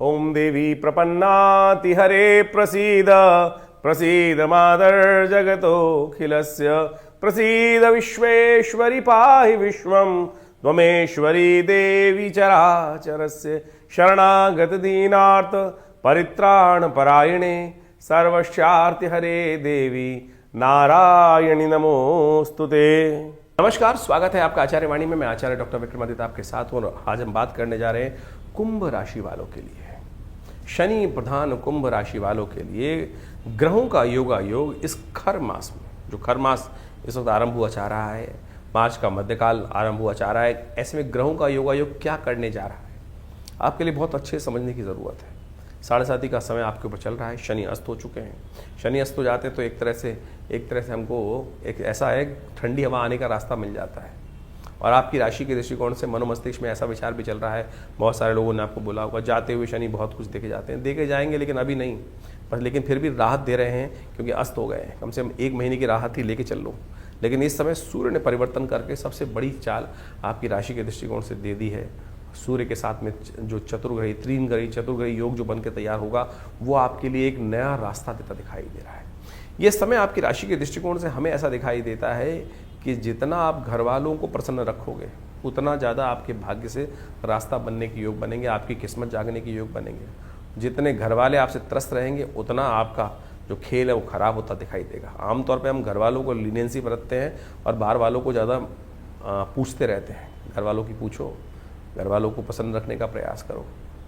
ओम देवी प्रपन्नाति हरे प्रसीद प्रसीद मादर जगतोऽखिलस्य प्रसीद विश्वेश्वरी पाहि विश्वं त्वमेश्वरी देवी चराचरस्य शरणागत दीनार्थ परित्राण परायणे सर्वस्यार्ति हरे देवी नारायणी नमोस्तुते। नमस्कार, स्वागत है आपका आचार्य वाणी में। मैं आचार्य डॉक्टर विक्रमादित्य आपके साथ हूँ और आज हम बात करने जा रहे हैं कुंभ राशि वालों के लिए। शनि प्रधान कुंभ राशि वालों के लिए ग्रहों का योगायोग इस खर मास में, जो खर मास इस वक्त आरंभ हुआ चाह रहा है, मार्च का मध्यकाल आरंभ हुआ चाह रहा है, ऐसे में ग्रहों का योगायोग क्या करने जा रहा है आपके लिए बहुत अच्छे समझने की ज़रूरत है। 7:30 का समय आपके ऊपर चल रहा है। शनि अस्त हो चुके हैं। शनि अस्त हो जाते हैं तो एक तरह से हमको एक ऐसा है ठंडी हवा आने का रास्ता मिल जाता है। और आपकी राशि के दृष्टिकोण से मनोमस्तिष्क में ऐसा विचार भी चल रहा है, बहुत सारे लोगों ने आपको बोला होगा जाते हुए शनि बहुत कुछ देखे जाते हैं, देखे जाएंगे लेकिन अभी नहीं, पर लेकिन फिर भी राहत दे रहे हैं क्योंकि अस्त हो गए हैं। कम से कम 1 महीने की राहत ही लेके चल लो। लेकिन इस समय सूर्य ने परिवर्तन करके सबसे बड़ी चाल आपकी राशि के दृष्टिकोण से दे दी है। सूर्य के साथ में जो चतुर्ग्रही योग जो बन के तैयार होगा वो आपके लिए एक नया रास्ता देता दिखाई दे रहा है। ये समय आपकी राशि के दृष्टिकोण से हमें ऐसा दिखाई देता है कि जितना आप घर वालों को प्रसन्न रखोगे उतना ज़्यादा आपके भाग्य से रास्ता बनने के योग बनेंगे, आपकी किस्मत जागने के योग बनेंगे। जितने घर वाले आपसे त्रस्त रहेंगे उतना आपका जो खेल है वो खराब होता दिखाई देगा। आमतौर पे हम घर वालों को लीनियंसी बरतते हैं और बाहर वालों को ज़्यादा पूछते रहते हैं। घर वालों की पूछो, घर वालों को पसंद रखने का प्रयास करो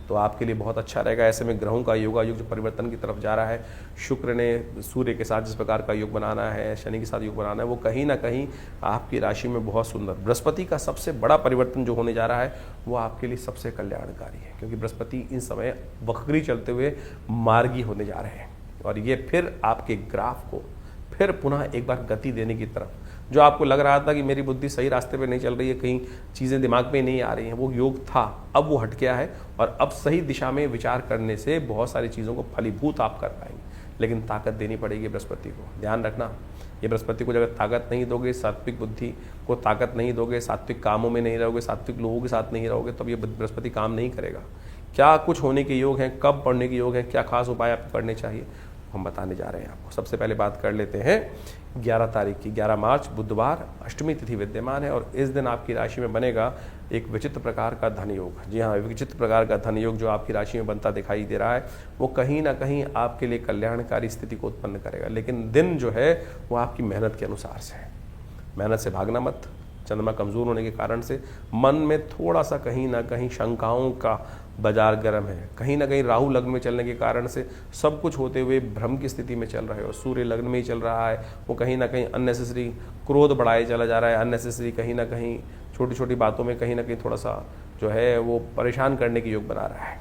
तो आपके लिए बहुत अच्छा रहेगा। ऐसे में ग्रहों का योगायोग जो परिवर्तन की तरफ जा रहा है, शुक्र ने सूर्य के साथ जिस प्रकार का योग बनाना है, शनि के साथ योग बनाना है, वो कहीं ना कहीं आपकी राशि में बहुत सुंदर। बृहस्पति का सबसे बड़ा परिवर्तन जो होने जा रहा है वो आपके लिए सबसे कल्याणकारी है क्योंकि बृहस्पति इस समय वक्री चलते हुए मार्गी होने जा रहे हैं और ये फिर आपके ग्राफ को फिर पुनः एक बार गति देने की तरफ, जो आपको लग रहा था कि मेरी बुद्धि सही रास्ते पे नहीं चल रही है, कहीं चीज़ें दिमाग में नहीं आ रही हैं, वो योग था, अब वो हट गया है और अब सही दिशा में विचार करने से बहुत सारी चीज़ों को फलीभूत आप कर पाएंगे। लेकिन ताकत देनी पड़ेगी बृहस्पति को। ध्यान रखना, ये बृहस्पति को जब ताकत नहीं दोगे, सात्विक बुद्धि को ताकत नहीं दोगे, सात्विक कामों में नहीं रहोगे, सात्विक लोगों के साथ नहीं रहोगे, तब ये बृहस्पति काम नहीं करेगा। क्या कुछ होने के योग हैं, कब पढ़ने के योग हैं, क्या खास उपाय आपको करने चाहिए, हम बताने जा रहे हैं आपको। सबसे पहले बात कर लेते हैं 11 तारीख की। 11 मार्च बुधवार, अष्टमी तिथि विद्यमान है और इस दिन आपकी राशि में बनेगा एक विचित्र प्रकार का धन योग। जी हाँ, विचित्र प्रकार का धन योग जो आपकी राशि में बनता दिखाई दे रहा है वो कहीं ना कहीं आपके लिए कल्याणकारी स्थिति को उत्पन्न करेगा। लेकिन दिन जो है वो आपकी मेहनत के अनुसार से है। मेहनत से भागना मत। चंद्रमा कमज़ोर होने के कारण से मन में थोड़ा सा कहीं ना कहीं शंकाओं का बाजार गर्म है। कहीं ना कहीं राहु लग्न में चलने के कारण से सब कुछ होते हुए भ्रम की स्थिति में चल रहे हो। सूर्य लग्न में ही चल रहा है, वो कहीं ना कहीं अननेसेसरी क्रोध बढ़ाए चला जा रहा है। अननेसेसरी कहीं ना कहीं छोटी छोटी बातों में कहीं ना कहीं थोड़ा सा जो है वो परेशान करने की योग बना रहा है।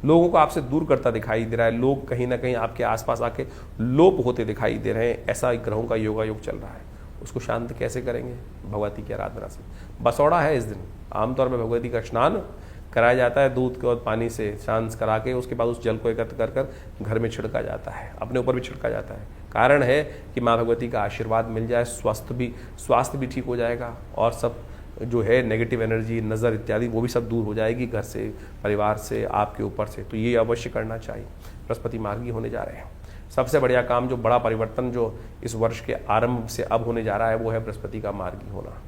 लोगों को आपसे दूर करता दिखाई दे रहा है। लोग कहीं ना कहीं आपके आसपास आके लोप होते दिखाई दे रहे हैं। ऐसा ग्रहों का योगायोग चल रहा है। उसको शांत कैसे करेंगे? भगवती की आराधना से। बसौड़ा है इस दिन। आमतौर पर भगवती का स्नान कराया जाता है दूध के और पानी से स्नान करा के, उसके बाद उस जल को एकत्र कर कर घर में छिड़का जाता है, अपने ऊपर भी छिड़का जाता है। कारण है कि माँ भगवती का आशीर्वाद मिल जाए, स्वास्थ्य भी ठीक हो जाएगा और सब जो है नेगेटिव एनर्जी, नज़र इत्यादि वो भी सब दूर हो जाएगी घर से, परिवार से, आपके ऊपर से। तो ये अवश्य करना चाहिए। बृहस्पति मार्गी होने जा रहे हैं। सबसे बढ़िया काम, जो बड़ा परिवर्तन जो इस वर्ष के आरंभ से अब होने जा रहा है वो है बृहस्पति का मार्गी होना।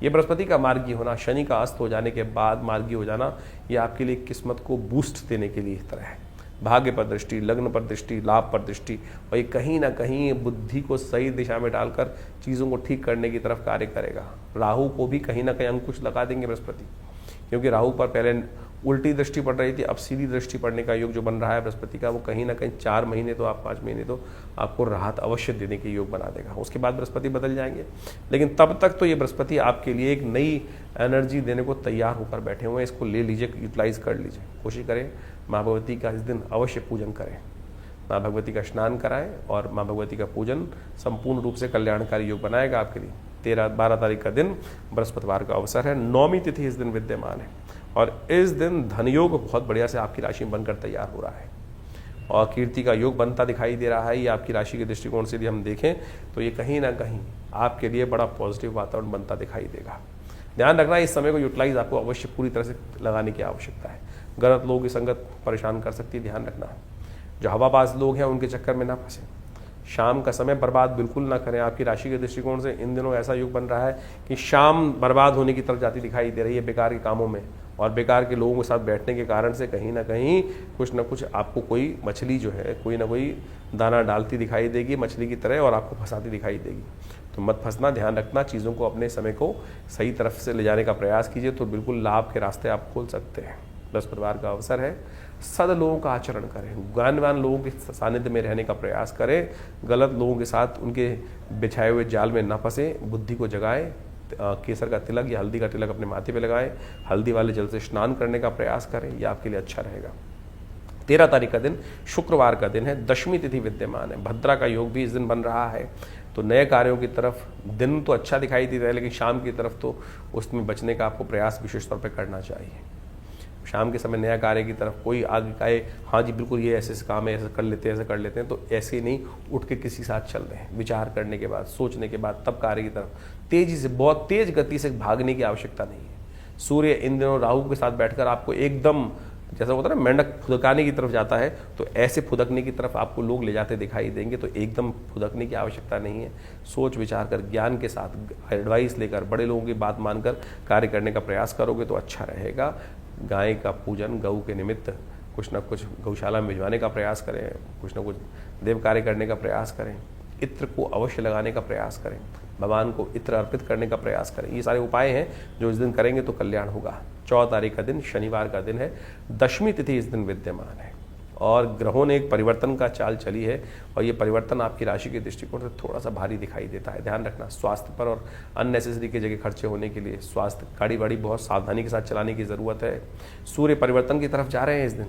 ये बृहस्पति का मार्गी होना, शनि का अस्त हो जाने के बाद मार्गी हो जाना, ये आपके लिए किस्मत को बूस्ट देने के लिए इस तरह है। भाग्य पर दृष्टि, लग्न पर दृष्टि, लाभ पर दृष्टि, और ये कहीं ना कहीं बुद्धि को सही दिशा में डालकर चीज़ों को ठीक करने की तरफ कार्य करेगा। राहु को भी कहीं ना कहीं अंकुश लगा देंगे बृहस्पति, क्योंकि राहु पर पहले उल्टी दृष्टि पड़ रही थी, अब सीधी दृष्टि पड़ने का योग जो बन रहा है बृहस्पति का, वो कहीं ना कहीं 4 महीने तो 5 महीने तो आपको राहत अवश्य देने के योग बना देगा। उसके बाद बृहस्पति बदल जाएंगे, लेकिन तब तक तो ये बृहस्पति आपके लिए एक नई एनर्जी देने को तैयार होकर बैठे हुए हैं। इसको ले लीजिए, यूटिलाइज कर लीजिए। कोशिश करें माँ भगवती का इस दिन अवश्य पूजन करें, माँ भगवती का स्नान कराएं और माँ भगवती का पूजन संपूर्ण रूप से कल्याणकारी योग बनाएगा आपके लिए। 12 तारीख का दिन बृहस्पतिवार का अवसर है। 9वीं तिथि इस दिन विद्यमान है और इस दिन धनयोग बहुत बढ़िया से आपकी राशि में बनकर तैयार हो रहा है और कीर्ति का योग बनता दिखाई दे रहा है। ये आपकी राशि के दृष्टिकोण से यदि हम देखें तो ये कहीं ना कहीं आपके लिए बड़ा पॉजिटिव वातावरण बनता दिखाई देगा। ध्यान रखना, इस समय को यूटिलाइज आपको अवश्य पूरी तरह से लगाने की आवश्यकता है। गलत लोगों की संगत परेशान कर सकती है, ध्यान रखना। जो हवाबाज लोग हैं उनके चक्कर में ना फंसे। शाम का समय बर्बाद बिल्कुल ना करें। आपकी राशि के दृष्टिकोण से इन दिनों ऐसा युग बन रहा है कि शाम बर्बाद होने की तरफ जाती दिखाई दे रही है बेकार के कामों में, और बेकार के लोगों के साथ बैठने के कारण से कहीं ना कहीं कुछ ना कुछ आपको कोई मछली जो है कोई ना कोई दाना डालती दिखाई देगी मछली की तरह, और आपको फंसाती दिखाई देगी। तो मत फंसना, ध्यान रखना, चीज़ों को अपने समय को सही तरफ से ले जाने का प्रयास कीजिए, तो बिल्कुल लाभ के रास्ते आप खोल सकते हैं। बृहस्पतिवार का अवसर है, सद लोगों का आचरण करें, ज्ञानवान लोगों के सानिध्य में रहने का प्रयास करें, गलत लोगों के साथ उनके बिछाए हुए जाल में न फंसे, बुद्धि को जगाएं, केसर का तिलक या हल्दी का तिलक अपने माथे पे लगाएं, हल्दी वाले जल से स्नान करने का प्रयास करें, यह आपके लिए अच्छा रहेगा। 13 तारीख का दिन शुक्रवार का दिन है, दशमी तिथि विद्यमान है, भद्रा का योग भी इस दिन बन रहा है। तो नए कार्यों की तरफ दिन तो अच्छा दिखाई दे रहा है, लेकिन शाम की तरफ तो उसमें बचने का आपको प्रयास विशेष तौर पर करना चाहिए। शाम के समय नया कार्य की तरफ कोई आगे कहे हाँ जी बिल्कुल ये ऐसे काम है, ऐसे कर लेते हैं, ऐसे कर लेते हैं, तो ऐसे नहीं उठ के किसी साथ चल रहे हैं। विचार करने के बाद, सोचने के बाद तब कार्य की तरफ तेजी से, बहुत तेज गति से भागने की आवश्यकता नहीं है। सूर्य इन दिनों राहु के साथ बैठकर आपको एकदम जैसा होता है ना मेंढक फुदकाने की तरफ जाता है, तो ऐसे फुदकने की तरफ आपको लोग ले जाते दिखाई देंगे। तो एकदम फुदकने की आवश्यकता नहीं है। सोच विचार कर, ज्ञान के साथ, एडवाइस लेकर, बड़े लोगों की बात मानकर कार्य करने का प्रयास करोगे तो अच्छा रहेगा। गाय का पूजन, गऊ के निमित्त कुछ ना कुछ गौशाला में भिजवाने का प्रयास करें, कुछ ना कुछ देव कार्य करने का प्रयास करें, इत्र को अवश्य लगाने का प्रयास करें, भगवान को इत्र अर्पित करने का प्रयास करें। ये सारे उपाय हैं जो इस दिन करेंगे तो कल्याण होगा। 14 तारीख का दिन शनिवार का दिन है, दशमी तिथि इस दिन विद्यमान है, और ग्रहों ने एक परिवर्तन का चाल चली है, और ये परिवर्तन आपकी राशि के दृष्टिकोण से थोड़ा सा भारी दिखाई देता है। ध्यान रखना, स्वास्थ्य पर और अननेसेसरी की जगह खर्चे होने के लिए स्वास्थ्य गाड़ी वाड़ी बहुत सावधानी के साथ चलाने की ज़रूरत है। सूर्य परिवर्तन की तरफ जा रहे हैं इस दिन,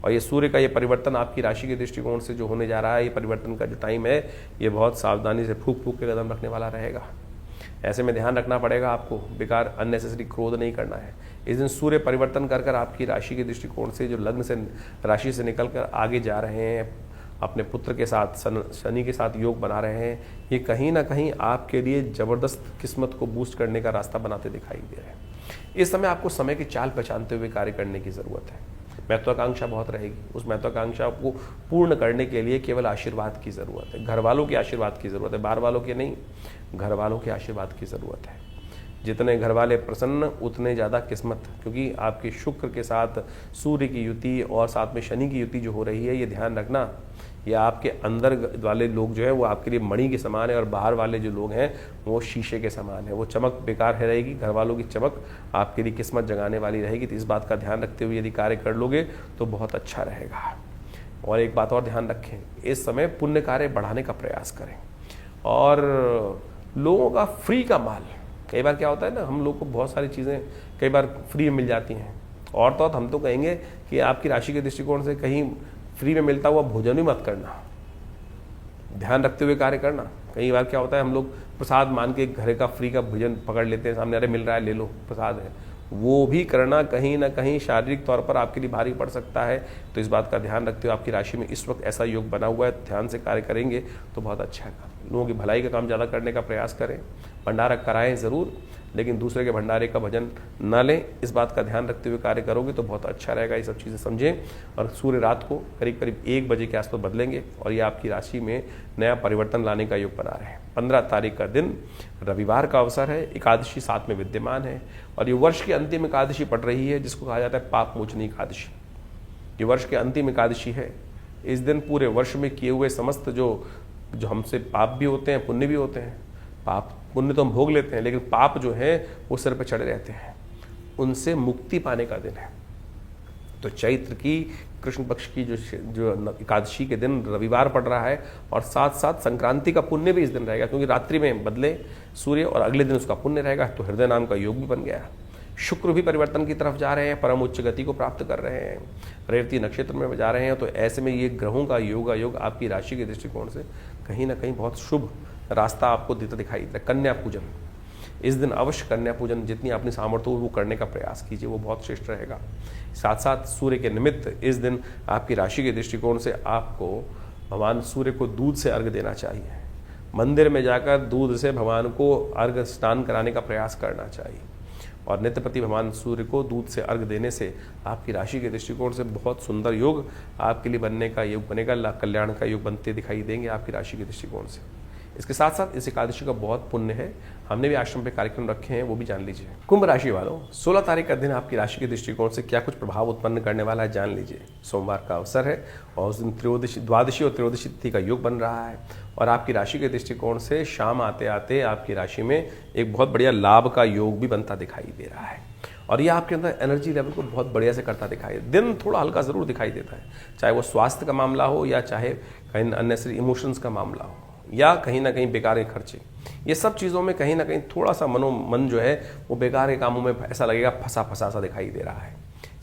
और ये सूर्य का ये परिवर्तन आपकी राशि के दृष्टिकोण से जो होने जा रहा है, ये परिवर्तन का जो टाइम है, ये बहुत सावधानी से फूक फूक के कदम रखने वाला रहेगा। ऐसे में ध्यान रखना पड़ेगा आपको, बेकार अननेसेसरी क्रोध नहीं करना है। इस दिन सूर्य परिवर्तन कर कर आपकी राशि के दृष्टिकोण से जो लग्न से राशि से निकल कर आगे जा रहे हैं, अपने पुत्र के साथ शनि के साथ योग बना रहे हैं, ये कहीं ना कहीं आपके लिए ज़बरदस्त किस्मत को बूस्ट करने का रास्ता बनाते दिखाई दे रहे हैं। इस समय आपको समय की चाल पहचानते हुए कार्य करने की ज़रूरत है। महत्वाकांक्षा बहुत रहेगी, उस महत्वाकांक्षा को पूर्ण करने के लिए केवल आशीर्वाद की ज़रूरत है, घर वालों के आशीर्वाद की ज़रूरत है, बाहर वालों के नहीं, घर वालों के आशीर्वाद की ज़रूरत है। जितने घर वाले प्रसन्न उतने ज़्यादा किस्मत, क्योंकि आपके शुक्र के साथ सूर्य की युति और साथ में शनि की युति जो हो रही है, ये ध्यान रखना, ये आपके अंदर वाले लोग जो है वो आपके लिए मणि के समान है, और बाहर वाले जो लोग हैं वो शीशे के समान है। वो चमक बेकार है रहेगी, घर वालों की चमक आपके लिए किस्मत जगाने वाली रहेगी। तो इस बात का ध्यान रखते हुए यदि कार्य कर लोगे तो बहुत अच्छा रहेगा। और एक बात और ध्यान रखें, इस समय पुण्य कार्य बढ़ाने का प्रयास करें, और लोगों का फ्री का माल, कई बार क्या होता है ना, हम लोग को बहुत सारी चीज़ें कई बार फ्री में मिल जाती हैं, और तो हम तो कहेंगे कि आपकी राशि के दृष्टिकोण से कहीं फ्री में मिलता हुआ भोजन भी मत करना, ध्यान रखते हुए कार्य करना। कई बार क्या होता है, हम लोग प्रसाद मान के घर का फ्री का भोजन पकड़ लेते हैं, सामने अरे मिल रहा है ले लो, प्रसाद है, वो भी करना कहीं ना कहीं शारीरिक तौर पर आपके लिए भारी पड़ सकता है। तो इस बात का ध्यान रखते हुए आपकी राशि में इस वक्त ऐसा योग बना हुआ है, ध्यान से कार्य करेंगे तो बहुत अच्छा है। लोगों की भलाई का काम ज़्यादा करने का प्रयास करें, भंडारा कराएं ज़रूर, लेकिन दूसरे के भंडारे का भजन न लें, इस बात का ध्यान रखते हुए कार्य करोगे तो बहुत अच्छा रहेगा। ये सब चीज़ें समझें। और सूर्य रात को करीब करीब 1 बजे के आसपास बदलेंगे, और ये आपकी राशि में नया परिवर्तन लाने का योग बना रहे हैं। 15 तारीख का दिन रविवार का अवसर है, एकादशी साथ में विद्यमान है, और ये वर्ष की अंतिम एकादशी पड़ रही है, जिसको कहा जाता है पाप मोचनी एकादशी। ये वर्ष की अंतिम एकादशी है। इस दिन पूरे वर्ष में किए हुए समस्त जो हमसे पाप भी होते हैं, पुण्य भी होते हैं, पाप पुण्य तो हम भोग लेते हैं, लेकिन पाप जो है वो सिर पर चढ़े रहते हैं, उनसे मुक्ति पाने का दिन है। तो चैत्र की कृष्ण पक्ष की जो एकादशी के दिन रविवार पड़ रहा है, और साथ साथ संक्रांति का पुण्य भी इस दिन रहेगा, क्योंकि रात्रि में बदले सूर्य और अगले दिन उसका पुण्य रहेगा। तो हृदय नाम का योग भी बन गया। शुक्र भी परिवर्तन की तरफ जा रहे हैं, परम उच्च गति को प्राप्त कर रहे हैं, रेवती नक्षत्र में जा रहे हैं। तो ऐसे में ये ग्रहों का योग आपकी राशि के दृष्टिकोण से कहीं ना कहीं बहुत शुभ रास्ता आपको देता दिखाई देता है। कन्या पूजन इस दिन अवश्य, कन्या पूजन जितनी अपनी सामर्थ्य हो वो करने का प्रयास कीजिए, वो बहुत श्रेष्ठ रहेगा। साथ साथ सूर्य के निमित्त इस दिन आपकी राशि के दृष्टिकोण से आपको भगवान सूर्य को दूध से अर्घ्य देना चाहिए। मंदिर में जाकर दूध से भगवान को अर्घ्य स्नान कराने का प्रयास करना चाहिए। और नित्य प्रति भगवान सूर्य को दूध से अर्घ देने से आपकी राशि के दृष्टिकोण से बहुत सुंदर योग आपके लिए बनने का योग बनेगा, कल्याण का योग बनते दिखाई देंगे आपकी राशि के दृष्टिकोण से। इसके साथ साथ इस एकादशी का बहुत पुण्य है, हमने भी आश्रम पे कार्यक्रम रखे हैं, वो भी जान लीजिए। कुंभ राशि वालों, 16 तारीख का दिन आपकी राशि के दृष्टिकोण से क्या कुछ प्रभाव उत्पन्न करने वाला है जान लीजिए। सोमवार का अवसर है और उस दिन द्वादशी और त्रयोदशी तिथि का योग बन रहा है और आपकी राशि के दृष्टिकोण से शाम आते आते आपकी राशि में एक बहुत बढ़िया लाभ का योग भी बनता दिखाई दे रहा है और यह आपके अंदर एनर्जी लेवल को बहुत बढ़िया से करता दिखाई दे। दिन थोड़ा हल्का ज़रूर दिखाई देता है, चाहे वो स्वास्थ्य का मामला हो या चाहे कहीं अननेसेसरी इमोशंस का मामला हो या कहीं ना कहीं बेकार के खर्चे, ये सब चीज़ों में कहीं ना कहीं थोड़ा सा मन जो है वो बेकार के कामों में ऐसा लगेगा फंसा फंसा सा दिखाई दे रहा है।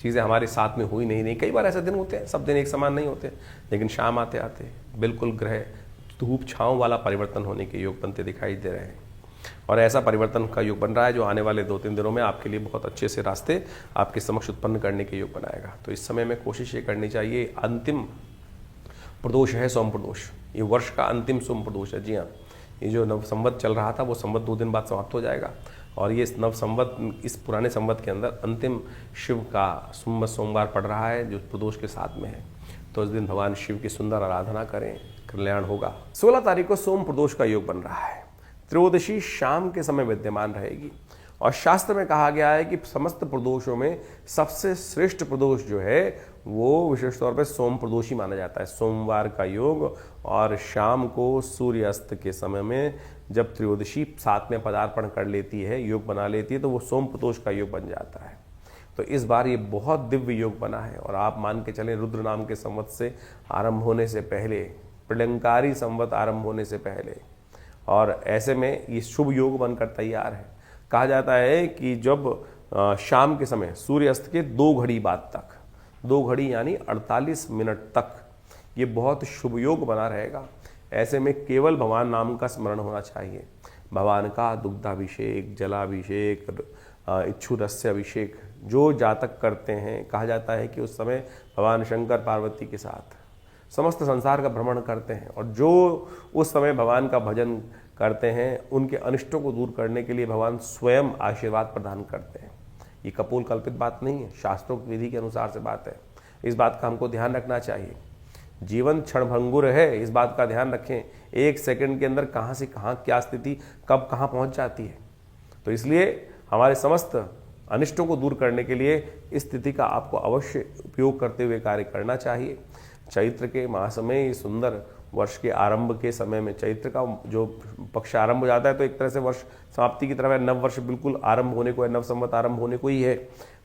चीज़ें हमारे साथ में हुई नहीं। कई बार ऐसे दिन होते हैं, सब दिन एक समान नहीं होते, लेकिन शाम आते आते बिल्कुल ग्रह धूप छाँव वाला परिवर्तन होने के योग बनते दिखाई दे रहे हैं और ऐसा परिवर्तन का योग बन रहा है जो आने वाले 2-3 दिनों में आपके लिए बहुत अच्छे से रास्ते आपके समक्ष उत्पन्न करने के योग बनाएगा। तो इस समय में कोशिश ये करनी चाहिए, अंतिम प्रदोष है सोम प्रदोष, ये वर्ष का अंतिम सोम प्रदोष है। जी हाँ, ये जो नव संवत चल रहा था वो संवत 2 दिन बाद समाप्त हो जाएगा और ये नव संवत इस पुराने संवत के अंदर अंतिम शिव का सोमवार पड़ रहा है जो प्रदोष के साथ में है। तो इस दिन भगवान शिव की सुंदर आराधना करें, कल्याण होगा। 16 तारीख को सोम प्रदोष का योग बन रहा है, त्रयोदशी शाम के समय विद्यमान रहेगी और शास्त्र में कहा गया है कि समस्त प्रदोषों में सबसे श्रेष्ठ प्रदोष जो है वो विशेष तौर पर सोम प्रदोष ही माना जाता है। सोमवार का योग और शाम को सूर्यास्त के समय में जब त्रयोदशी साथ में पदार्पण कर लेती है, योग बना लेती है, तो वो सोम प्रदोष का योग बन जाता है। तो इस बार ये बहुत दिव्य योग बना है और आप मान के चलें रुद्र नाम के संवत से आरंभ होने से पहले, प्रलंकारी संवत आरंभ होने से पहले, और ऐसे में ये शुभ योग बनकर तैयार है। कहा जाता है कि जब शाम के समय सूर्यास्त के 2 घड़ी बाद तक, 2 घड़ी यानी 48 मिनट तक ये बहुत शुभ योग बना रहेगा। ऐसे में केवल भगवान नाम का स्मरण होना चाहिए, भगवान का दुग्धाभिषेक, जलाभिषेक, इच्छु रस्य अभिषेक जो जातक करते हैं, कहा जाता है कि उस समय भगवान शंकर पार्वती के साथ समस्त संसार का भ्रमण करते हैं और जो उस समय भगवान का भजन करते हैं उनके अनिष्टों को दूर करने के लिए भगवान स्वयं आशीर्वाद प्रदान करते हैं। ये कपोल कल्पित बात नहीं है, शास्त्रों की विधि के अनुसार से बात है। इस बात का हमको ध्यान रखना चाहिए। जीवन क्षणभंगुर है, इस बात का ध्यान रखें। 1 सेकंड के अंदर कहाँ से कहाँ क्या स्थिति कब कहाँ पहुँच जाती है। तो इसलिए हमारे समस्त अनिष्टों को दूर करने के लिए इस तिथि का आपको अवश्य उपयोग करते हुए कार्य करना चाहिए। चैत्र के मास में, इस सुंदर वर्ष के आरंभ के समय में, चैत्र का जो पक्ष आरंभ हो जाता है तो एक तरह से वर्ष समाप्ति की तरफ है, नव वर्ष बिल्कुल आरंभ होने को है, नव संवत आरंभ होने को ही है।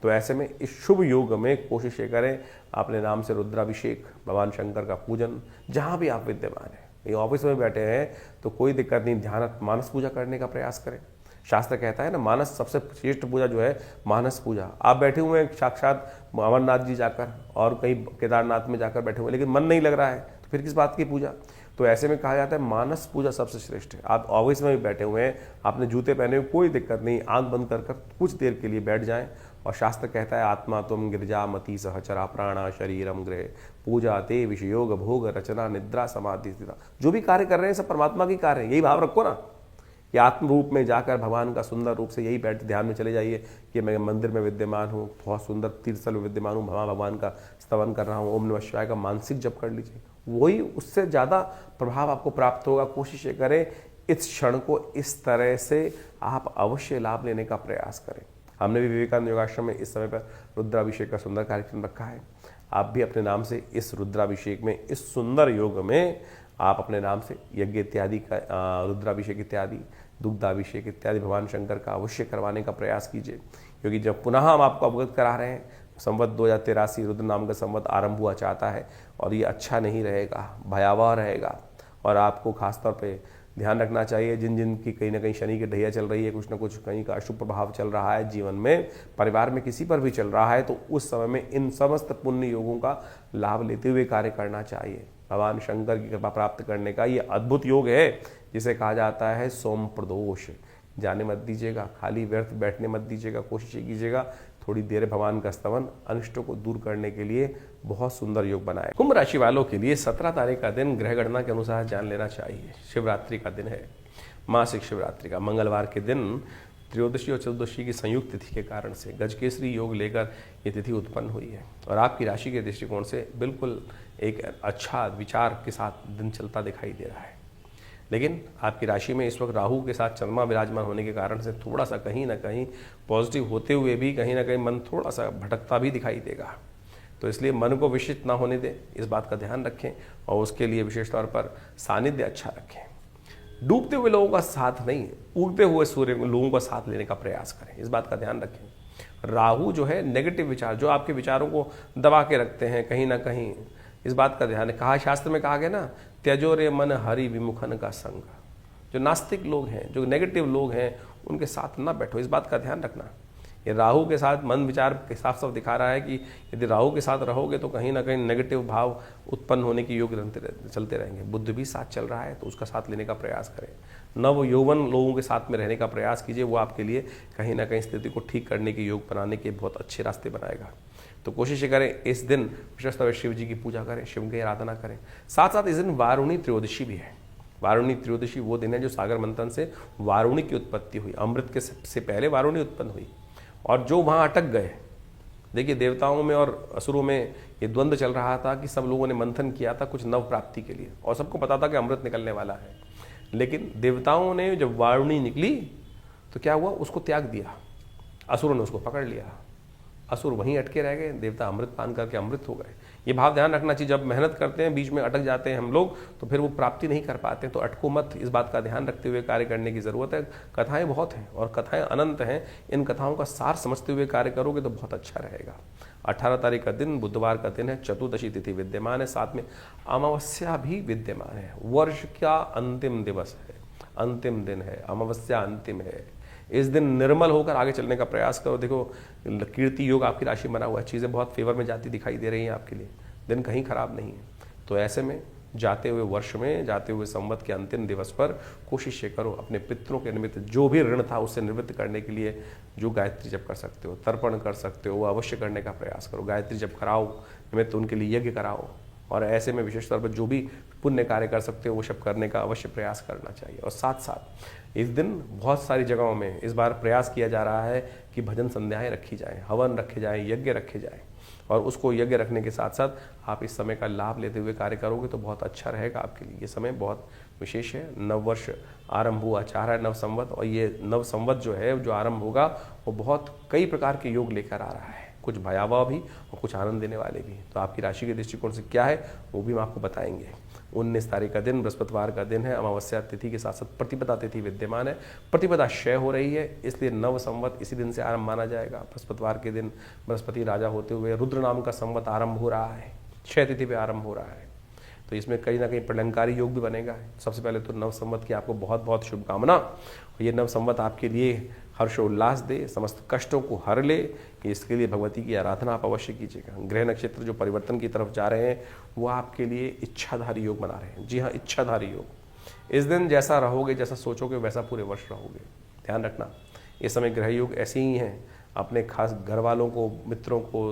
तो ऐसे में इस शुभ योग में कोशिश ये करें अपने नाम से रुद्राभिषेक, भगवान शंकर का पूजन, जहाँ भी आप विद्यमान हैं, ये ऑफिस में बैठे हैं तो कोई दिक्कत नहीं, ध्यान मानस पूजा करने का प्रयास करें। शास्त्र कहता है ना, मानस सबसे श्रेष्ठ पूजा जो है मानस पूजा। आप बैठे हुए हैं साक्षात अमरनाथ जी जाकर और कहीं केदारनाथ में जाकर बैठे हुए, लेकिन मन नहीं लग रहा है तो फिर किस बात की पूजा। तो ऐसे में कहा जाता है मानस पूजा सबसे श्रेष्ठ है। आप ऑफिस में भी बैठे हुए हैं, आपने जूते पहने हुए, कोई दिक्कत नहीं, आंख बंद कर कुछ देर के लिए बैठ जाएं और शास्त्र कहता है आत्मा तुम गिरजा मति सहचरा प्राणा शरीरम गृह पूजा ते विषयोग भोग रचना निद्रा समाधि। जो भी कार्य कर रहे हैं सब परमात्मा की कार्य है, यही भाव रखो ना कि आत्म रूप में जाकर भगवान का सुंदर रूप से यही बैठ ध्यान में चले जाइए कि मैं मंदिर में विद्यमान हूँ, बहुत सुंदर तीर्थस्थल में विद्यमान हूँ, भगवान का स्तवन कर रहा हूँ, ओम नमः शिवाय का मानसिक जप कर लीजिए, वही उससे ज़्यादा प्रभाव आपको प्राप्त होगा। कोशिश ये करें इस क्षण को इस तरह से आप अवश्य लाभ लेने का प्रयास करें। हमने भी विवेकानंद योगाश्रम में इस समय पर रुद्राभिषेक का सुंदर कार्यक्रम रखा है। आप भी अपने नाम से इस रुद्राभिषेक में, इस सुंदर योग में आप अपने नाम से यज्ञ इत्यादि का, रुद्राभिषेक इत्यादि, दुग्धाभिषेक इत्यादि भगवान शंकर का अवश्य करवाने का प्रयास कीजिए, क्योंकि जब पुनः हम आपको अवगत करा रहे हैं, संवत 2083 रुद्र नाम का संवत आरंभ हुआ चाहता है और ये अच्छा नहीं रहेगा, भयावह रहेगा। और आपको खासतौर पे ध्यान रखना चाहिए, जिन जिन की कहीं ना कहीं शनि की ढैया चल रही है, कुछ ना कुछ कहीं का अशुभ प्रभाव चल रहा है जीवन में, परिवार में किसी पर भी चल रहा है, तो उस समय में इन समस्त पुण्य योगों का लाभ लेते हुए कार्य करना चाहिए। भगवान शंकर की कृपा प्राप्त करने का ये अद्भुत योग है जिसे कहा जाता है सोम प्रदोष। जाने मत दीजिएगा, खाली व्यर्थ बैठने मत दीजिएगा, कोशिश कीजिएगा थोड़ी देर भगवान का स्तवन अनिष्टों को दूर करने के लिए बहुत सुंदर योग बनाए। कुंभ राशि वालों के लिए 17 तारीख का दिन ग्रह गणना के अनुसार जान लेना चाहिए। शिवरात्रि का दिन है, मासिक शिवरात्रि का, मंगलवार के दिन त्रयोदशी और चतुर्दशी की संयुक्त तिथि के कारण से गजकेसरी योग लेकर ये तिथि उत्पन्न हुई है और आपकी राशि के दृष्टिकोण से बिल्कुल एक अच्छा विचार के साथ दिन चलता दिखाई दे रहा है। लेकिन आपकी राशि में इस वक्त राहु के साथ चंद्रमा विराजमान होने के कारण से थोड़ा सा कहीं ना कहीं पॉजिटिव होते हुए भी कहीं ना कहीं मन थोड़ा सा भटकता भी दिखाई देगा। तो इसलिए मन को विचलित ना होने दें, इस बात का ध्यान रखें और उसके लिए विशेष तौर पर सानिध्य अच्छा रखें। डूबते हुए लोगों का साथ नहीं, उगते हुए सूर्य लोगों का साथ लेने का प्रयास करें, इस बात का ध्यान रखें। राहु जो है नेगेटिव विचार, जो आपके विचारों को दबा के रखते हैं कहीं ना कहीं, इस बात का ध्यान है। कहा शास्त्र में कहा गया ना, त्यजो रे मन हरि विमुखन का संग। जो नास्तिक लोग हैं, जो नेगेटिव लोग हैं, उनके साथ ना बैठो, इस बात का ध्यान रखना। ये राहु के साथ मन विचार के साफ साफ दिखा रहा है कि यदि राहु के साथ रहोगे तो कहीं ना कहीं नेगेटिव भाव उत्पन्न होने की योग चलते रहेंगे। बुध भी साथ चल रहा है तो उसका साथ लेने का प्रयास करें। नव यौवन लोगों के साथ में रहने का प्रयास कीजिए, वो आपके लिए कहीं ना कहीं स्थिति को ठीक करने के योग बनाने के बहुत अच्छे रास्ते बनाएगा। तो कोशिश करें इस दिन विशेषतः शिव जी की पूजा करें, शिव की आराधना करें। साथ साथ इस दिन वारुणी त्रयोदशी भी है। वारुणी त्रयोदशी वो दिन है जो सागर मंथन से वारुणी की उत्पत्ति हुई, अमृत के से पहले वारुणी उत्पन्न हुई। और जो वहाँ अटक गए, देखिए देवताओं में और असुरों में ये द्वंद्व चल रहा था कि सब लोगों ने मंथन किया था कुछ नव प्राप्ति के लिए और सबको पता था कि अमृत निकलने वाला है, लेकिन देवताओं ने जब वारुणी निकली तो क्या हुआ, उसको त्याग दिया, असुरों ने उसको पकड़ लिया, असुर वहीं अटके रह गए, देवता अमृत पान करके अमृत हो गए। ये भाव ध्यान रखना चाहिए, जब मेहनत करते हैं बीच में अटक जाते हैं हम लोग तो फिर वो प्राप्ति नहीं कर पाते, तो अटको मत, इस बात का ध्यान रखते हुए कार्य करने की ज़रूरत है। कथाएं बहुत हैं और कथाएं अनंत हैं, इन कथाओं का सार समझते हुए कार्य करोगे तो बहुत अच्छा रहेगा। 18 तारीख का दिन बुधवार का दिन है, चतुर्दशी तिथि विद्यमान है, साथ में अमावस्या भी विद्यमान है। वर्ष का अंतिम दिवस है, अंतिम दिन है, अमावस्या अंतिम है। इस दिन निर्मल होकर आगे चलने का प्रयास करो। देखो कीर्ति योग आपकी राशि बना हुआ है, चीज़ें बहुत फेवर में जाती दिखाई दे रही हैं आपके लिए, दिन कहीं खराब नहीं है। तो ऐसे में जाते हुए वर्ष में, जाते हुए संवत के अंतिम दिवस पर कोशिश करो अपने पितरों के निमित्त जो भी ऋण था उससे निवृत्त करने के लिए जो गायत्री जप कर सकते हो, तर्पण कर सकते हो, वो अवश्य करने का प्रयास करो। गायत्री जप कराओ, निमित्त उनके लिए यज्ञ कराओ और ऐसे में विशेष तौर पर जो भी पुण्य कार्य कर सकते हो वो सब करने का अवश्य प्रयास करना चाहिए। और साथ साथ इस दिन बहुत सारी जगहों में इस बार प्रयास किया जा रहा है कि भजन संध्याएं रखी जाएं, हवन रखे जाएं, यज्ञ रखे जाएं और उसको यज्ञ रखने के साथ साथ आप इस समय का लाभ लेते हुए कार्य करोगे तो बहुत अच्छा रहेगा आपके लिए। ये समय बहुत विशेष है, नव वर्ष आरंभ हुआ चाह रहा है, नव संवत, और ये नव संवत जो है जो आरंभ होगा वो बहुत कई प्रकार के योग लेकर आ रहा है, कुछ भयावह भी और कुछ आनंद देने वाले भी। तो आपकी राशि के दृष्टिकोण से क्या है वो भी हम आपको बताएंगे। 19 तारीख का दिन बृहस्पतिवार का दिन है, अमावस्या तिथि के साथ साथ प्रतिपदा तिथि विद्यमान है। प्रतिपदा क्षय हो रही है, इसलिए नव संवत इसी दिन से आरंभ माना जाएगा। बृहस्पतिवार के दिन बृहस्पति राजा होते हुए रुद्र नाम का संवत आरंभ हो रहा है, क्षय तिथि पे आरंभ हो रहा है। तो इसमें कहीं ना कहीं प्रलंकारी योग भी बनेगा। सबसे पहले तो नव संवत की आपको बहुत बहुत शुभकामना। ये नव संवत आपके लिए हर्षोल्लास दे, समस्त कष्टों को हर ले, इसके लिए भगवती की आराधना आप अवश्य कीजिएगा। ग्रह नक्षत्र जो परिवर्तन की तरफ जा रहे हैं वो आपके लिए इच्छाधारी योग बना रहे हैं। जी हाँ, इच्छाधारी योग। इस दिन जैसा रहोगे, जैसा सोचोगे वैसा पूरे वर्ष रहोगे, ध्यान रखना। इस समय ग्रह योग ऐसे ही हैं, अपने खास घर वालों को, मित्रों को,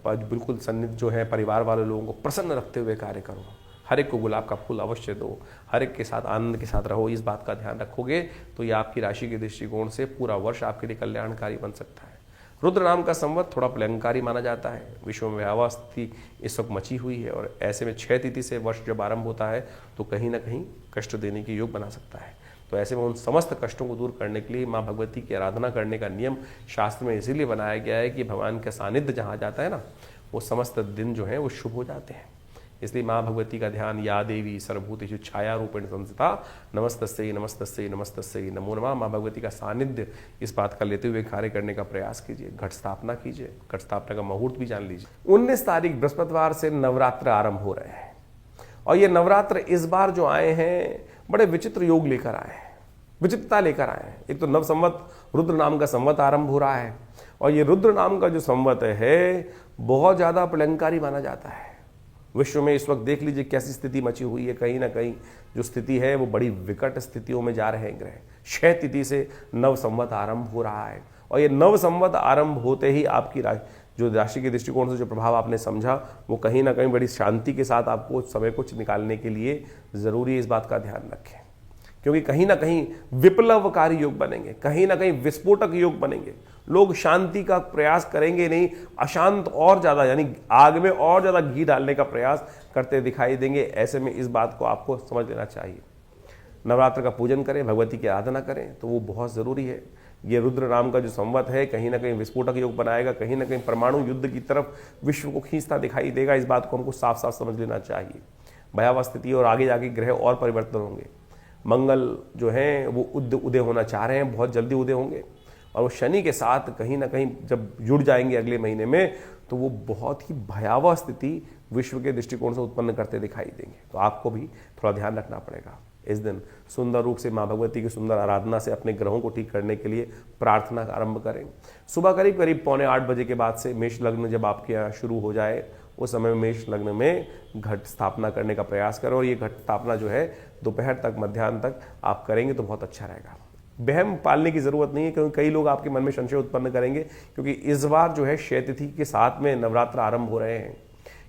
बिल्कुल सन्निध जो है परिवार वाले लोगों को प्रसन्न रखते हुए कार्य करो। हर एक को गुलाब का फूल अवश्य दो, हर एक के साथ आनंद के साथ रहो। इस बात का ध्यान रखोगे तो ये आपकी राशि के दृष्टिकोण से पूरा वर्ष आपके लिए कल्याणकारी बन सकता है। रुद्र नाम का संवत थोड़ा प्रलंकारी माना जाता है। विश्व में भयावह स्थिति इस वक्त मची हुई है और ऐसे में क्षय तिथि से वर्ष जब आरंभ होता है तो कहीं ना कहीं कष्ट देने के योग बना सकता है। तो ऐसे में उन समस्त कष्टों को दूर करने के लिए माँ भगवती की आराधना करने का नियम शास्त्र में इसीलिए बनाया गया है कि भगवान का सानिध्य जहाँ जाता है ना, वो समस्त दिन जो है वो शुभ हो जाते हैं। इसलिए माँ भगवती का ध्यान, या देवी सर्वभूतेषु छाया रूपेण संस्थिता नमस्तस्यै नमस्तस्यै नमस्तस्यै नमो नमः। माँ भगवती का सानिध्य इस बात का लेते हुए कार्य करने का प्रयास कीजिए। घट स्थापना कीजिए, घट स्थापना का मुहूर्त भी जान लीजिए। 19 तारीख बृहस्पतिवार से नवरात्र आरंभ हो रहे हैं और ये नवरात्र इस बार जो आए हैं बड़े विचित्र योग लेकर आए हैं, विचित्रता लेकर आए हैं। एक तो नव संवत रुद्र नाम का संवत आरंभ हो रहा है और ये रुद्र नाम का जो संवत है बहुत ज़्यादा प्रलंकारी माना जाता है। विश्व में इस वक्त देख लीजिए कैसी स्थिति मची हुई है, कहीं ना कहीं जो स्थिति है वो बड़ी विकट स्थितियों में जा रहे हैं ग्रह। क्षय तिथि से नव संवत आरंभ हो रहा है और ये नव संवत आरंभ होते ही आपकी जो राशि के दृष्टिकोण से जो प्रभाव आपने समझा वो कहीं ना कहीं बड़ी शांति के साथ आपको समय कुछ निकालने के लिए ज़रूरी है। इस बात का ध्यान रखें क्योंकि कहीं ना कहीं विप्लवकारी योग बनेंगे, कहीं ना कहीं विस्फोटक योग बनेंगे। लोग शांति का प्रयास करेंगे नहीं, अशांत और ज़्यादा, यानी आग में और ज़्यादा घी डालने का प्रयास करते दिखाई देंगे। ऐसे में इस बात को आपको समझ लेना चाहिए। नवरात्र का पूजन करें, भगवती की आराधना करें तो वो बहुत ज़रूरी है। ये रुद्र नाम का जो संवत है कहीं ना कहीं विस्फोटक योग बनाएगा, कहीं ना कहीं परमाणु युद्ध की तरफ विश्व को खींचता दिखाई देगा। इस बात को हमको साफ साफ समझ लेना चाहिए। भयावह स्थिति और आगे जाके ग्रह और परिवर्तन होंगे। मंगल जो है वो उदय होना चाह रहे हैं, बहुत जल्दी उदय होंगे, और वो शनि के साथ कहीं ना कहीं जब जुड़ जाएंगे अगले महीने में तो वो बहुत ही भयावह स्थिति विश्व के दृष्टिकोण से उत्पन्न करते दिखाई देंगे। तो आपको भी थोड़ा ध्यान रखना पड़ेगा। इस दिन सुंदर रूप से माँ भगवती की सुंदर आराधना से अपने ग्रहों को ठीक करने के लिए प्रार्थना आरंभ करें। सुबह करीब करीब 7:45 बजे के बाद से मेष लग्न जब आपके यहाँ शुरू हो जाए उस समय में मेष लग्न में घट स्थापना करने का प्रयास करें, और ये घट स्थापना जो है दोपहर तक, मध्याह्न तक आप करेंगे तो बहुत अच्छा रहेगा। वहम पालने की जरूरत नहीं है, क्योंकि कई लोग आपके मन में संशय उत्पन्न करेंगे, क्योंकि इस बार जो है क्षय तिथि के साथ में नवरात्र आरंभ हो रहे हैं।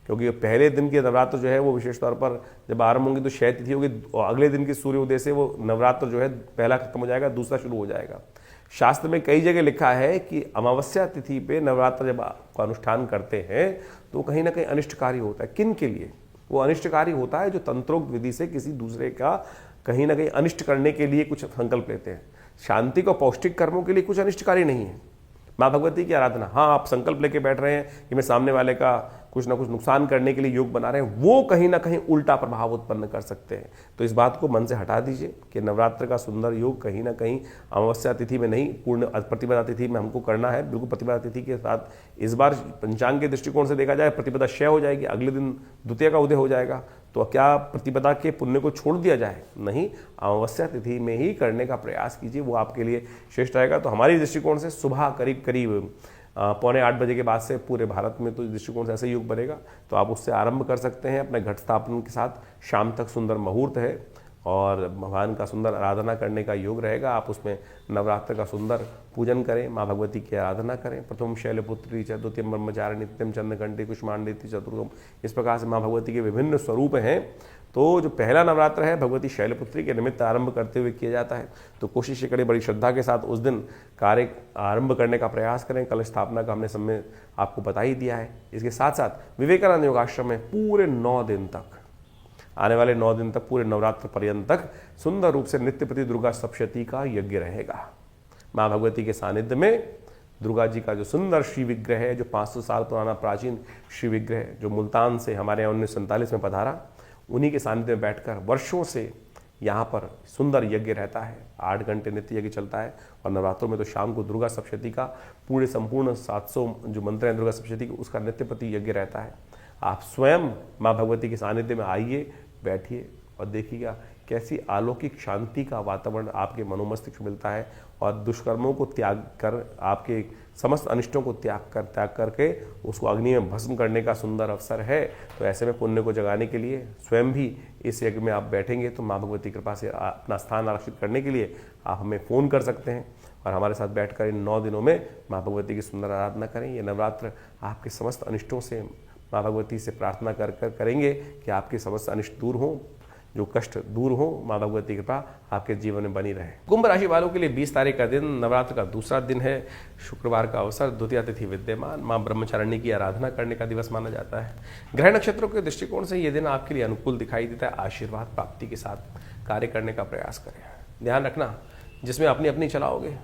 क्योंकि पहले दिन के नवरात्र जो है वो विशेष तौर पर जब आरंभ होंगे तो क्षय तिथि होगी, और अगले दिन के सूर्योदय से वो नवरात्र जो है पहला खत्म हो जाएगा, दूसरा शुरू हो जाएगा। शास्त्र में कई जगह लिखा है कि अमावस्या तिथि पे नवरात्र जब आप अनुष्ठान करते हैं तो कहीं ना कहीं अनिष्टकारी होता है। किन के लिए वो अनिष्टकारी होता है? जो तंत्रोक्त विधि से किसी दूसरे का कहीं ना कहीं अनिष्ट करने के लिए कुछ संकल्प लेते हैं। शांति को पौष्टिक कर्मों के लिए कुछ अनिष्टकारी नहीं है। माँ भगवती की आराधना, हाँ आप संकल्प लेके बैठ रहे हैं कि मैं सामने वाले का कुछ ना कुछ नुकसान करने के लिए योग बना रहे हैं, वो कहीं ना कहीं उल्टा प्रभाव उत्पन्न कर सकते हैं। तो इस बात को मन से हटा दीजिए कि नवरात्र का सुंदर योग कहीं ना कहीं अमावस्या तिथि में नहीं, पूर्ण प्रतिपदा तिथि में हमको करना है। बिल्कुल प्रतिपदा तिथि के साथ इस बार पंचांग के दृष्टिकोण से देखा जाए प्रतिपदा क्षय हो जाएगी, अगले दिन द्वितीय का उदय हो जाएगा। तो क्या प्रतिपदा के पुण्य को छोड़ दिया जाए? नहीं, अमावस्या तिथि में ही करने का प्रयास कीजिए, वो आपके लिए श्रेष्ठ रहेगा। तो हमारी दृष्टिकोण से सुबह करीब करीब 7:45 बजे के बाद से पूरे भारत में तो इस दृष्टिकोण से ऐसे योग बनेगा, तो आप उससे आरंभ कर सकते हैं अपने घट स्थापन के साथ। शाम तक सुंदर मुहूर्त है और भगवान का सुंदर आराधना करने का योग रहेगा। आप उसमें नवरात्र का सुंदर पूजन करें, माँ भगवती की आराधना करें। प्रथम शैलपुत्री च, द्वितीयम ब्रह्मचारिणी, तृतीयम चंद्रघंटी कुष्मांडेति, चतुर्थम, इस प्रकार से माँ भगवती के विभिन्न स्वरूप हैं। तो जो पहला नवरात्र है भगवती शैलपुत्री के निमित्त आरंभ करते हुए किया जाता है। तो कोशिश करें बड़ी श्रद्धा के साथ उस दिन कार्य आरंभ करने का प्रयास करें। कलश स्थापना का हमने समय आपको बता ही दिया है। इसके साथ साथ विवेकानंद योगाश्रम में पूरे 9 दिन तक, आने वाले 9 दिन तक, पूरे नवरात्र पर्यंत तक सुंदर रूप से नित्य प्रति दुर्गा सप्तशती का यज्ञ रहेगा। माँ भगवती के सानिध्य में दुर्गा जी का जो सुंदर श्री विग्रह है, जो 500 साल पुराना प्राचीन श्री विग्रह जो मुल्तान से हमारे यहाँ 1947 में पधारा, उन्हीं के सानिध्य में बैठकर वर्षों से यहाँ पर सुंदर यज्ञ रहता है। 8 घंटे नित्य यज्ञ चलता है। और नवरात्रों में तो शाम को दुर्गा सप्तशती का पूरे संपूर्ण 700 जो मंत्र हैं दुर्गा सप्तशती के, उसका नित्य प्रति यज्ञ रहता है। आप स्वयं माँ भगवती के सानिध्य में आइए, बैठिए और देखिएगा कैसी अलौकिक शांति का वातावरण आपके मनोमस्तिष्क मिलता है, और दुष्कर्मों को त्याग कर, आपके समस्त अनिष्टों को त्याग करके उसको अग्नि में भस्म करने का सुंदर अवसर है। तो ऐसे में पुण्य को जगाने के लिए स्वयं भी इस यज्ञ में आप बैठेंगे तो माँ भगवती कृपा से अपना स्थान आरक्षित करने के लिए आप हमें फ़ोन कर सकते हैं और हमारे साथ बैठकर इन 9 दिनों में माँ भगवती की सुंदर आराधना करें। ये नवरात्र आपके समस्त अनिष्टों से माँ भगवती से प्रार्थना कर करेंगे कि आपके समस्त अनिष्ट दूर हों, जो कष्ट दूर हो, माँ भगवती की कृपा आपके जीवन में बनी रहे। कुंभ राशि वालों के लिए 20 तारीख का दिन नवरात्र का दूसरा दिन है। शुक्रवार का अवसर, द्वितीय तिथि विद्यमान, माँ ब्रह्मचारिणी की आराधना करने का दिवस माना जाता है। ग्रह नक्षत्रों के दृष्टिकोण से यह दिन आपके लिए अनुकूल दिखाई देता है। आशीर्वाद प्राप्ति के साथ कार्य करने का प्रयास करें। ध्यान रखना, जिसमें अपनी अपनी चलाओगे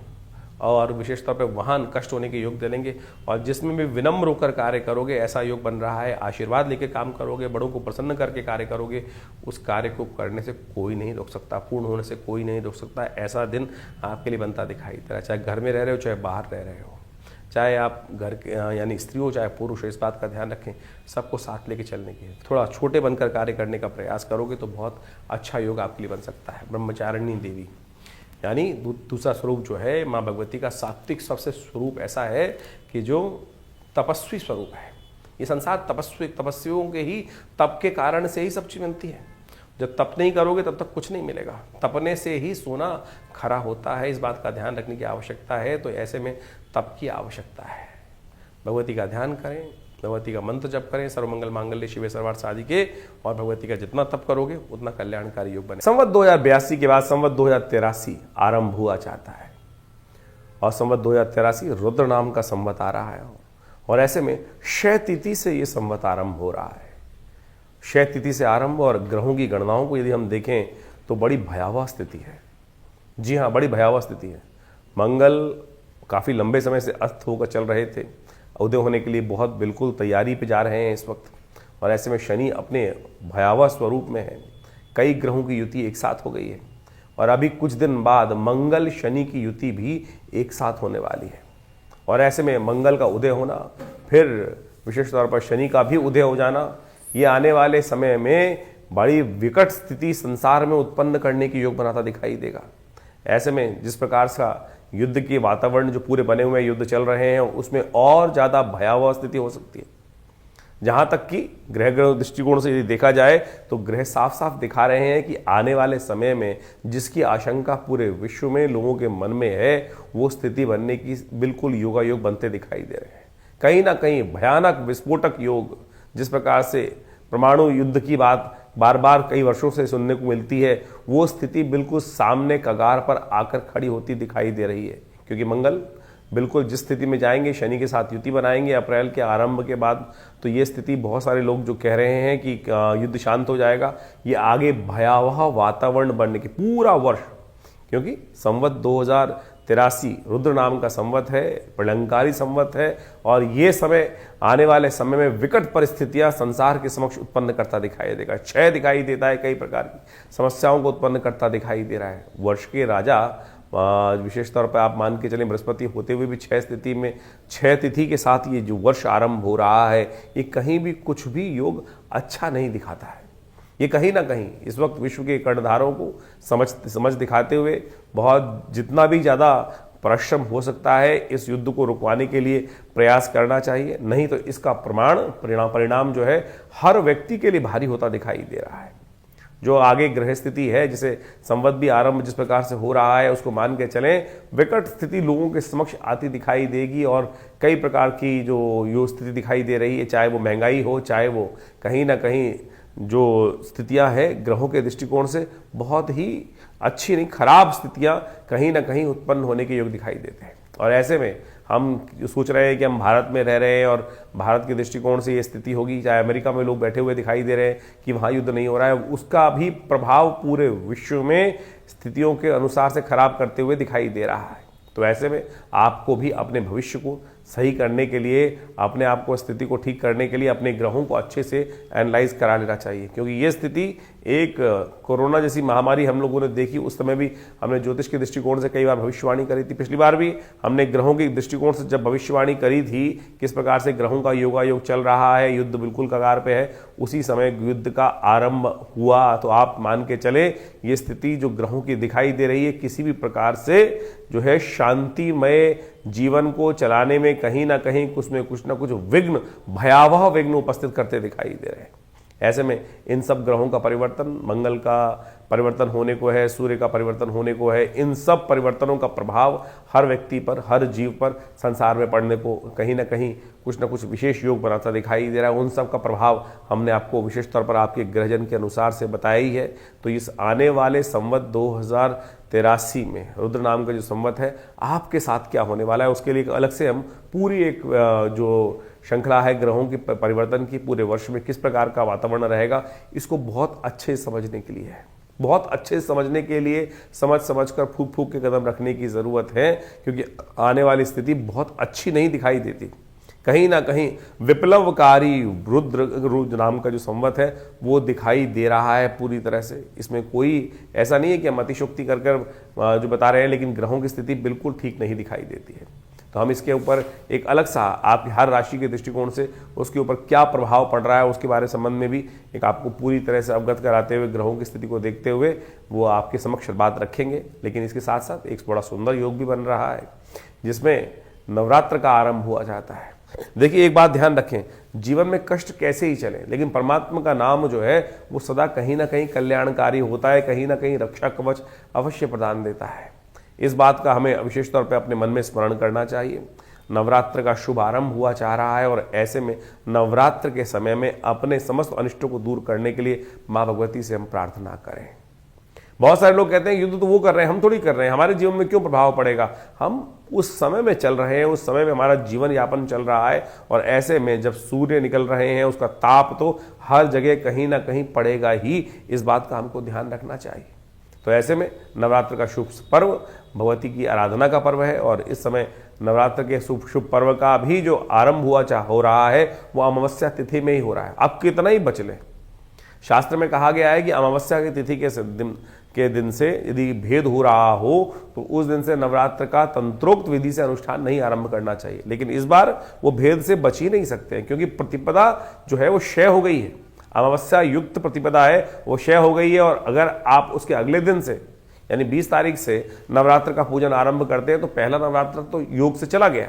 और विशेष तौर पर वाहन कष्ट होने के योग देंगे, और जिसमें भी विनम्र होकर कार्य करोगे ऐसा योग बन रहा है। आशीर्वाद लेके काम करोगे, बड़ों को प्रसन्न करके कार्य करोगे, उस कार्य को करने से कोई नहीं रोक सकता, पूर्ण होने से कोई नहीं रोक सकता। ऐसा दिन आपके लिए बनता दिखाई दे रहा है। चाहे घर में रह रहे हो, चाहे बाहर रह रहे हो, चाहे आप घर के यानी स्त्री हो चाहे पुरुष हो, इस बात का ध्यान रखें, सबको साथ लेके चलने की। थोड़ा छोटे बनकर कार्य करने का प्रयास करोगे तो बहुत अच्छा योग आपके लिए बन सकता है। ब्रह्मचारिणी देवी यानी दूसरा स्वरूप जो है माँ भगवती का सात्विक सबसे स्वरूप ऐसा है कि जो तपस्वी स्वरूप है। ये संसार तपस्वियों के ही तप के कारण से ही सब चीज मिलती है। जब तप नहीं करोगे तब तक कुछ नहीं मिलेगा। तपने से ही सोना खरा होता है, इस बात का ध्यान रखने की आवश्यकता है। तो ऐसे में तप की आवश्यकता है। भगवती का ध्यान करें, भगवती का मंत्र जप करें, सर्वमंगल मांगल्य शिवे सर्वार्थ साधिके, और भगवती का जितना तप करोगे उतना कल्याणकारी योग बने। संवत 2082 के बाद संवत 2083 आरंभ हुआ चाहता है, और संवत 2083 रुद्र नाम का संवत आ रहा है, और ऐसे में क्षय तिथि से ये संवत आरंभ हो रहा है। क्षय तिथि से आरंभ, और ग्रहों की गणनाओं को यदि हम देखें तो बड़ी भयावह स्थिति है। जी हाँ, बड़ी भयावह स्थिति है। मंगल काफ़ी लंबे समय से अस्त होकर चल रहे थे, उदय होने के लिए बहुत बिल्कुल तैयारी पे जा रहे हैं इस वक्त, और ऐसे में शनि अपने भयावह स्वरूप में है। कई ग्रहों की युति एक साथ हो गई है, और अभी कुछ दिन बाद मंगल शनि की युति भी एक साथ होने वाली है, और ऐसे में मंगल का उदय होना, फिर विशेष तौर पर शनि का भी उदय हो जाना, ये आने वाले समय में बड़ी विकट स्थिति संसार में उत्पन्न करने की योग बनाता दिखाई देगा। ऐसे में जिस प्रकार का युद्ध के वातावरण जो पूरे बने हुए युद्ध चल रहे हैं, उसमें और ज़्यादा भयावह स्थिति हो सकती है। जहाँ तक कि ग्रह दृष्टिकोण से यदि देखा जाए तो ग्रह साफ साफ दिखा रहे हैं कि आने वाले समय में जिसकी आशंका पूरे विश्व में लोगों के मन में है, वो स्थिति बनने की बिल्कुल योगायोग बनते दिखाई दे रहे हैं। कहीं ना कहीं भयानक विस्फोटक योग, जिस प्रकार से परमाणु युद्ध की बात बार बार कई वर्षों से सुनने को मिलती है, वो स्थिति बिल्कुल सामने कगार पर आकर खड़ी होती दिखाई दे रही है। क्योंकि मंगल बिल्कुल जिस स्थिति में जाएंगे, शनि के साथ युति बनाएंगे अप्रैल के आरंभ के बाद, तो ये स्थिति बहुत सारे लोग जो कह रहे हैं कि युद्ध शांत हो जाएगा, ये आगे भयावह वातावरण बनने की पूरा वर्ष, क्योंकि संवत 2083 रुद्र नाम का संवत है, प्रलंकारी संवत है, और ये समय आने वाले समय में विकट परिस्थितियां संसार के समक्ष उत्पन्न करता दिखाई देगा। क्षय दिखाई देता है, कई प्रकार की समस्याओं को उत्पन्न करता दिखाई दे रहा है। वर्ष के राजा विशेष तौर पर आप मान के चलें बृहस्पति होते हुए भी क्षय तिथि के साथ ये जो वर्ष आरंभ हो रहा है, ये कहीं भी कुछ भी योग अच्छा नहीं दिखाता है। ये कहीं ना कहीं इस वक्त विश्व के कर्णधारों को समझ दिखाते हुए बहुत जितना भी ज़्यादा परिश्रम हो सकता है इस युद्ध को रुकवाने के लिए प्रयास करना चाहिए, नहीं तो इसका परिणाम जो है हर व्यक्ति के लिए भारी होता दिखाई दे रहा है। जो आगे ग्रह स्थिति है, जिसे संवत भी आरंभ जिस प्रकार से हो रहा है, उसको मान के चलें विकट स्थिति लोगों के समक्ष आती दिखाई देगी, और कई प्रकार की जो स्थिति दिखाई दे रही है, चाहे वो महंगाई हो, चाहे वो कहीं ना कहीं जो स्थितियां हैं ग्रहों के दृष्टिकोण से बहुत ही अच्छी नहीं, खराब स्थितियां कहीं ना कहीं उत्पन्न होने के योग दिखाई देते हैं। और ऐसे में हम सोच रहे हैं कि हम भारत में रह रहे हैं और भारत के दृष्टिकोण से ये स्थिति होगी, चाहे अमेरिका में लोग बैठे हुए दिखाई दे रहे हैं कि वहाँ युद्ध नहीं हो रहा है, उसका भी प्रभाव पूरे विश्व में स्थितियों के अनुसार से खराब करते हुए दिखाई दे रहा है। तो ऐसे में आपको भी अपने भविष्य को सही करने के लिए, अपने आप को स्थिति को ठीक करने के लिए अपने ग्रहों को अच्छे से एनालाइज करा लेना चाहिए। क्योंकि ये स्थिति एक कोरोना जैसी महामारी हम लोगों ने देखी, उस समय भी हमने ज्योतिष के दृष्टिकोण से कई बार भविष्यवाणी करी थी। पिछली बार भी हमने ग्रहों के दृष्टिकोण से जब भविष्यवाणी करी थी, किस प्रकार से ग्रहों का योगायोग चल रहा है, युद्ध बिल्कुल कगार पे है, उसी समय युद्ध का आरंभ हुआ। तो आप मान के चले ये स्थिति जो ग्रहों की दिखाई दे रही है, किसी भी प्रकार से जो है शांतिमय जीवन को चलाने में कहीं ना कहीं कुछ ना कुछ विघ्न, भयावह विघ्न उपस्थित करते दिखाई दे रहे हैं। ऐसे में इन सब ग्रहों का परिवर्तन, मंगल का परिवर्तन होने को है, सूर्य का परिवर्तन होने को है, इन सब परिवर्तनों का प्रभाव हर व्यक्ति पर, हर जीव पर, संसार में पड़ने को कहीं ना कहीं कुछ ना कुछ विशेष योग बनाता दिखाई दे रहा है। उन सब का प्रभाव हमने आपको विशेष तौर पर आपके ग्रहजन के अनुसार से बताया ही है। तो इस आने वाले संवत 2083 में रुद्र नाम का जो संवत है, आपके साथ क्या होने वाला है, उसके लिए अलग से हम पूरी एक जो श्रृंखला है ग्रहों की परिवर्तन की, पूरे वर्ष में किस प्रकार का वातावरण रहेगा, इसको बहुत अच्छे समझने के लिए है। बहुत अच्छे समझने के लिए समझ कर फूक के कदम रखने की ज़रूरत है, क्योंकि आने वाली स्थिति बहुत अच्छी नहीं दिखाई देती। कहीं ना कहीं विप्लवकारी रुद्र नाम का जो संवत है वो दिखाई दे रहा है पूरी तरह से। इसमें कोई ऐसा नहीं है कि हम अतिशोक्ति कर जो बता रहे हैं, लेकिन ग्रहों की स्थिति बिल्कुल ठीक नहीं दिखाई देती है। तो हम इसके ऊपर एक अलग सा आपकी हर राशि के दृष्टिकोण से उसके ऊपर क्या प्रभाव पड़ रहा है उसके बारे संबंध में भी एक आपको पूरी तरह से अवगत कराते हुए, ग्रहों की स्थिति को देखते हुए वो आपके समक्ष बात रखेंगे। लेकिन इसके साथ साथ एक बड़ा सुंदर योग भी बन रहा है, जिसमें नवरात्र का आरंभ हुआ जाता है। देखिए, एक बात ध्यान रखें, जीवन में कष्ट कैसे ही चले, लेकिन परमात्मा का नाम जो है वो सदा कहीं ना कहीं कल्याणकारी होता है, कहीं ना कहीं रक्षा कवच अवश्य प्रदान देता है। इस बात का हमें विशेष तौर पर अपने मन में स्मरण करना चाहिए। नवरात्र का शुभ आरंभ हुआ चाह रहा है और ऐसे में नवरात्र के समय में अपने समस्त अनिष्टों को दूर करने के लिए माँ भगवती से हम प्रार्थना करें। बहुत सारे लोग कहते हैं युद्ध तो वो कर रहे हैं, हम थोड़ी कर रहे हैं, हमारे जीवन में क्यों प्रभाव पड़ेगा। हम उस समय में चल रहे हैं, उस समय में हमारा जीवन यापन चल रहा है और ऐसे में जब सूर्य निकल रहे हैं उसका ताप तो हर जगह कहीं ना कहीं पड़ेगा ही, इस बात का हमको ध्यान रखना चाहिए। तो ऐसे में नवरात्र का शुभ पर्व भगवती की आराधना का पर्व है और इस समय नवरात्र के शुभ पर्व का भी जो आरंभ हो रहा है वो अमावस्या तिथि में ही हो रहा है। अब कितना ही बच ले, शास्त्र में कहा गया है कि अमावस्या की तिथि के दिन से यदि भेद हो रहा हो तो उस दिन से नवरात्र का तंत्रोक्त विधि से अनुष्ठान नहीं आरंभ करना चाहिए। लेकिन इस बार वो भेद से बच ही नहीं सकते हैं क्योंकि प्रतिपदा जो है वो क्षय हो गई है, अमावस्या युक्त प्रतिपदा है वो क्षय हो गई है। और अगर आप उसके अगले दिन से यानी 20 तारीख से नवरात्र का पूजन आरंभ करते हैं तो पहला नवरात्र तो योग से चला गया,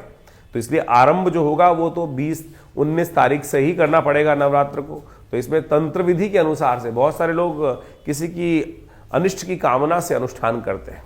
तो इसलिए आरंभ जो होगा वो तो 20-19 तारीख से ही करना पड़ेगा नवरात्र को। तो इसमें तंत्र विधि के अनुसार से बहुत सारे लोग किसी की अनिष्ट की कामना से अनुष्ठान करते हैं।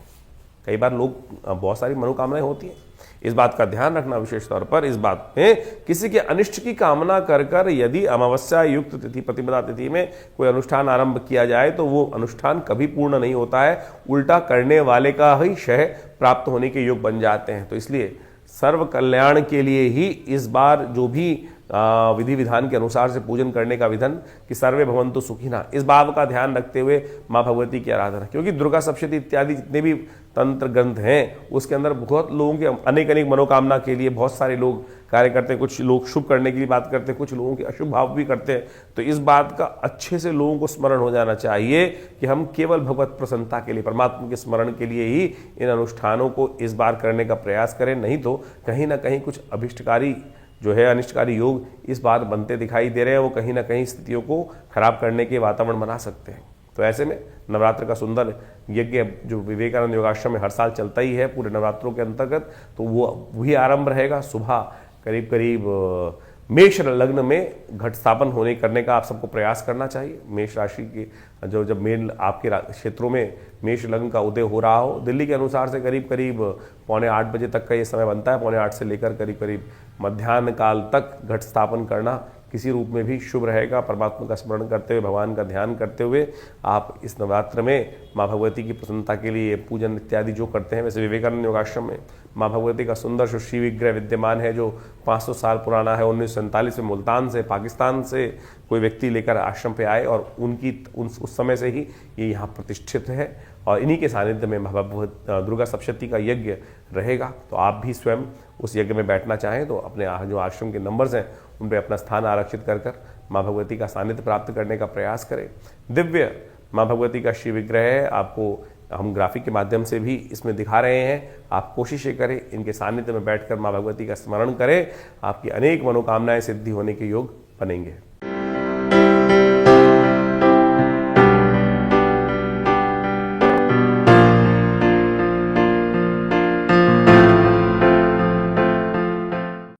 कई बार लोग बहुत सारी मनोकामनाएं होती हैं, इस बात का ध्यान रखना विशेष तौर पर। इस बात में किसी के अनिष्ट की कामना कर कर यदि अमावस्या युक्त तिथि प्रतिपदा तिथि में कोई अनुष्ठान आरंभ किया जाए तो वो अनुष्ठान कभी पूर्ण नहीं होता है, उल्टा करने वाले का ही क्षय प्राप्त होने के योग बन जाते हैं। तो इसलिए सर्व कल्याण के लिए ही इस बार जो भी विधि विधान के अनुसार से पूजन करने का विधान कि सर्वे भवन्तु सुखिनः, इस भाव का ध्यान रखते हुए माँ भगवती की आराधना, क्योंकि दुर्गा सप्तशती इत्यादि जितने भी तंत्र ग्रंथ हैं उसके अंदर बहुत लोगों के अनेक अनेक मनोकामना के लिए बहुत सारे लोग कार्य करते हैं। कुछ लोग शुभ करने के लिए बात करते हैं, कुछ लोगों के अशुभ भाव भी करते हैं। तो इस बात का अच्छे से लोगों को स्मरण हो जाना चाहिए कि हम केवल भगवत प्रसन्नता के लिए, परमात्मा के स्मरण के लिए ही इन अनुष्ठानों को इस बार करने का प्रयास करें, नहीं तो कहीं ना कहीं कुछ अभिष्टकारी जो है अनिष्टकारी योग इस बार बनते दिखाई दे रहे हैं, वो कहीं ना कहीं स्थितियों को खराब करने के वातावरण बना सकते हैं। तो ऐसे में नवरात्र का सुंदर यज्ञ जो विवेकानंद योगाश्रम में हर साल चलता ही है पूरे नवरात्रों के अंतर्गत, तो वो वही आरंभ रहेगा। सुबह करीब करीब मेष लग्न में घट स्थापन करने का आप सबको प्रयास करना चाहिए। मेष राशि के जब मेन आपके क्षेत्रों में मेष लग्न का उदय हो रहा हो, दिल्ली के अनुसार से करीब करीब 7:45 बजे तक का ये समय बनता है। 7:45 से लेकर करीब करीब मध्याह्न काल तक घट स्थापन करना किसी रूप में भी शुभ रहेगा। परमात्मा का स्मरण करते हुए, भगवान का ध्यान करते हुए आप इस नवरात्र में माँ भगवती की प्रसन्नता के लिए पूजन इत्यादि जो करते हैं। वैसे विवेकानंद योगाश्रम में माँ भगवती का सुंदर श्री विग्रह विद्यमान है जो 500 साल पुराना है। 1947 में मुल्तान से, पाकिस्तान से कोई व्यक्ति लेकर आश्रम पे आए और उस समय से ही ये यहाँ प्रतिष्ठित है और इन्हीं के सानिध्य में दुर्गा सप्तशती का यज्ञ रहेगा। तो आप भी स्वयं उस यज्ञ में बैठना चाहें तो अपने जो आश्रम के नंबर्स हैं उन पर अपना स्थान आरक्षित कर माँ भगवती का सानिध्य प्राप्त करने का प्रयास करें। दिव्य माँ भगवती का श्री विग्रह है, आपको हम ग्राफिक के माध्यम से भी इसमें दिखा रहे हैं। आप कोशिश ये करें, इनके सानिध्य में बैठकर माँ भगवती का स्मरण करें, आपकी अनेक मनोकामनाएं सिद्धि होने के योग बनेंगे।